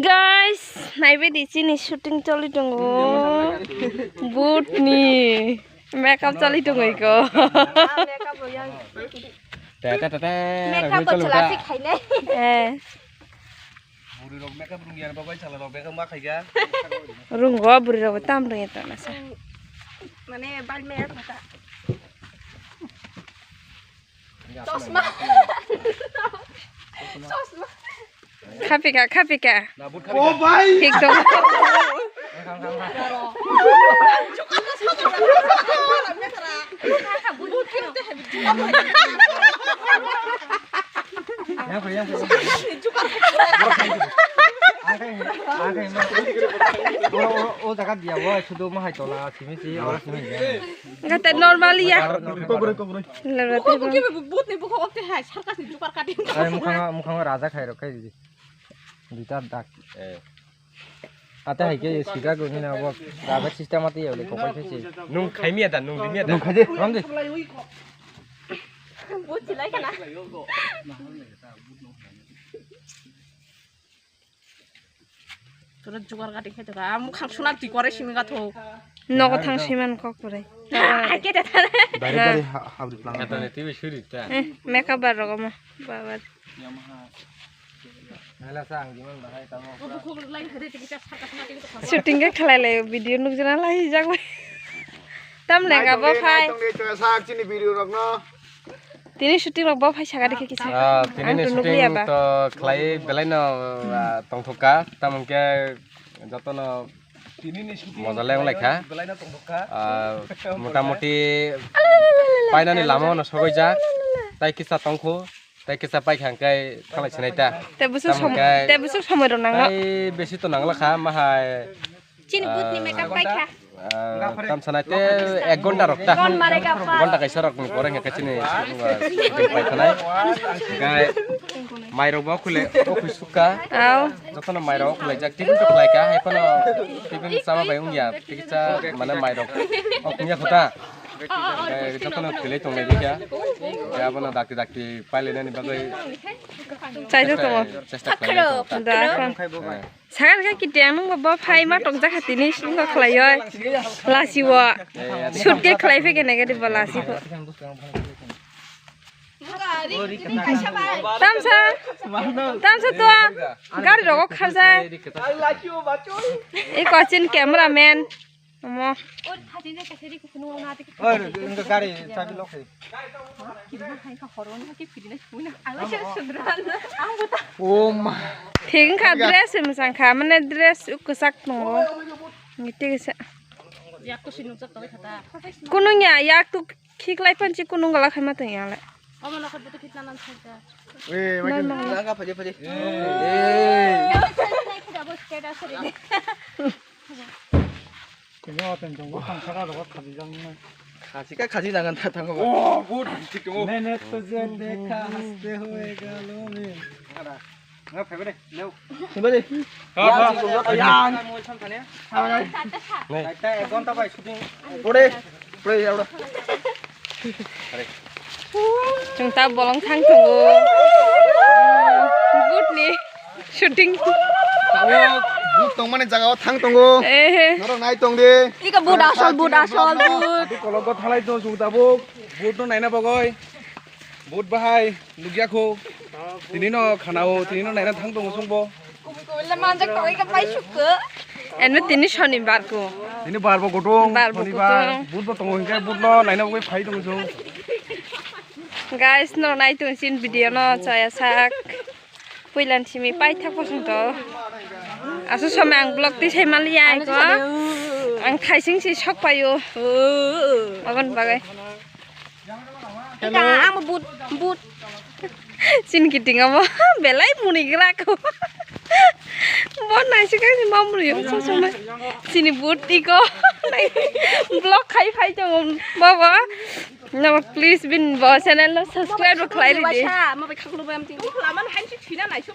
Guys, naibedi sini syuting coli tunggu. Boot nih, makeup coli tunggu iko. Makeup jelas sih kayaknya. Buri rok makeup rungian babai salah rok makeup mak kaya. Rungo buri rok tam dong itu nasa. Mana bal merah mata. Sosma. Sosma. Kapi ka. Oh bhai. Tik dong. Kata normal ya. मुखाङा राजा खाइ रखाइ दिदी दुईटा दाग आते हाइके सिगा गनि ना अब राजा system आते हेले कोपाइ छैसे नुं खाइमिया दा नुं दिमिया दा नुं खाइदे रामदे बुट चिलाइ kana তোরা জোগাড় কাটি খেতে গা মুখাং সোনা তুই করে সিমিগা থো নগদ থাং সিমান কক করে আকে দেতা বাড়ি বাড়ি হাবরি প্লান এটা নে তুই শুরিতা মেকআপ বার রকম বাবা মেলা সাং দিমান বাহাই তামো খুব লাইন ধরে টিকিটা সাকা সোনা টিকিটা শুটিং কে খেলাইলে ভিডিও নুক জনা লাই যাকবাই তাম লেগা ব ফাই সাক চিনি ভিডিও রকনো তিনি শুটিং রক ব ফাই সাগা দেখে কিছু তিনি শুটিং তো খ্লাই বেলাইন তংথকা তামকে যতন তিনি শুটিং মজালে লাইখা বেলাইন তংথকা মোটামুটি পাইনানি লামো নসগৈ যা তাই কিসা তংখো তাই কিসা পাইখাংকাই খালাই সিনাইতা তে বুসু সময় দं নাংলা এই বেশি তো নাংলাখা মাহাই চিনি বুটনি মেকআপ পাইখা tam sanate 1 ঘন্টা রক্তা ঘন্টা কাইসা রক করে হে কাচিনি পাই খানাই গায় মাইরক বা খুলে ও খুসুকা আও যতন মাইরক খুলে যাক টিফিন তো খুলাইকা হেপন টিফিন সামা বাই উংয়া টিকিসা মানে মাইরক ও কুমিয়া খুতা যতন খুলে তো নেদিকা याबना दाक्ति दाक्ति पाइलेनानि बागै চাইছো তো চেষ্টা খাইলো দা সাগার কা কি টেং নং ব ফাই মা টং যা খাতিনি সিং খলাইয় লাসিও শুট কে খলাই ফে কেনে কে দিব লাসিও তামসা তো গাড়ি রক খাজা এই কচিন ক্যামেরাম্যান মো ওর খাদিনে কাছেরি কুনো না দেখি ওই ইনকা গাড়ি চাবি লক है কি না খাই কা হরন কি ফিদিনে শুনা আলাসে সুন্দরান আমগতা ओ मा ঠিক খা ড্রেস মসাং খা মানে ড্রেস উকসাক ন নিতে গেছে ইয়াক তো সিনু চক তবে খাতা কোনো nya yak tu khiklai panchi কোনো gala khai mata ya la আমা না খাবো তো কিতনা নাম খাইতা ए माके लागा फजे फजे ए নাই খাবো স্ট্যাটাস রে 그냥 어떤 정보 상사가 더 가지잖아. 가지가 가지 나간 탓한 거 봐. 오, 굿. 네네 또 제데카 하스테 호에가 로미. 알아. 나 배버래. 레오. 배버래. 야, 뭐 참타네. 네. 일단 이건 따봐 슈팅. 오래. 오래 야우라. 그래. chúng ta bolong thang thungu good ni shooting 붓 동만에 자가와 탕 동고. 너랑 나이 동디. 이거 붓 아솔 붓. koloko thalai to sungtabuk. 붓 no naina bagoi. 붓 bahai lugiakho. tinino khanao tinino naina thang dong sungbo. কোলে মানজা কই কা পাই শুক এনে তিনি শনিবার কো তিনি বারবো গটং শনিবার বুধ তং হিংকা বুধ no naina bagoi phai dong sung. guys no nai tu sin video no chaya sak puilan simi pai thak posung to asu some ang blog ti sai malia ko ang khaising si sok payo agon bagai এটা আম বুট sin kiting amo belai muni gra ko bon nai sika si mamri so so mai sini but iko blog khai phai jong baba no please bin bo channel subscribe บ่ khai di มาไปคักรูปแอมจริงๆคือมันหันสิถีน่ะไหนชุก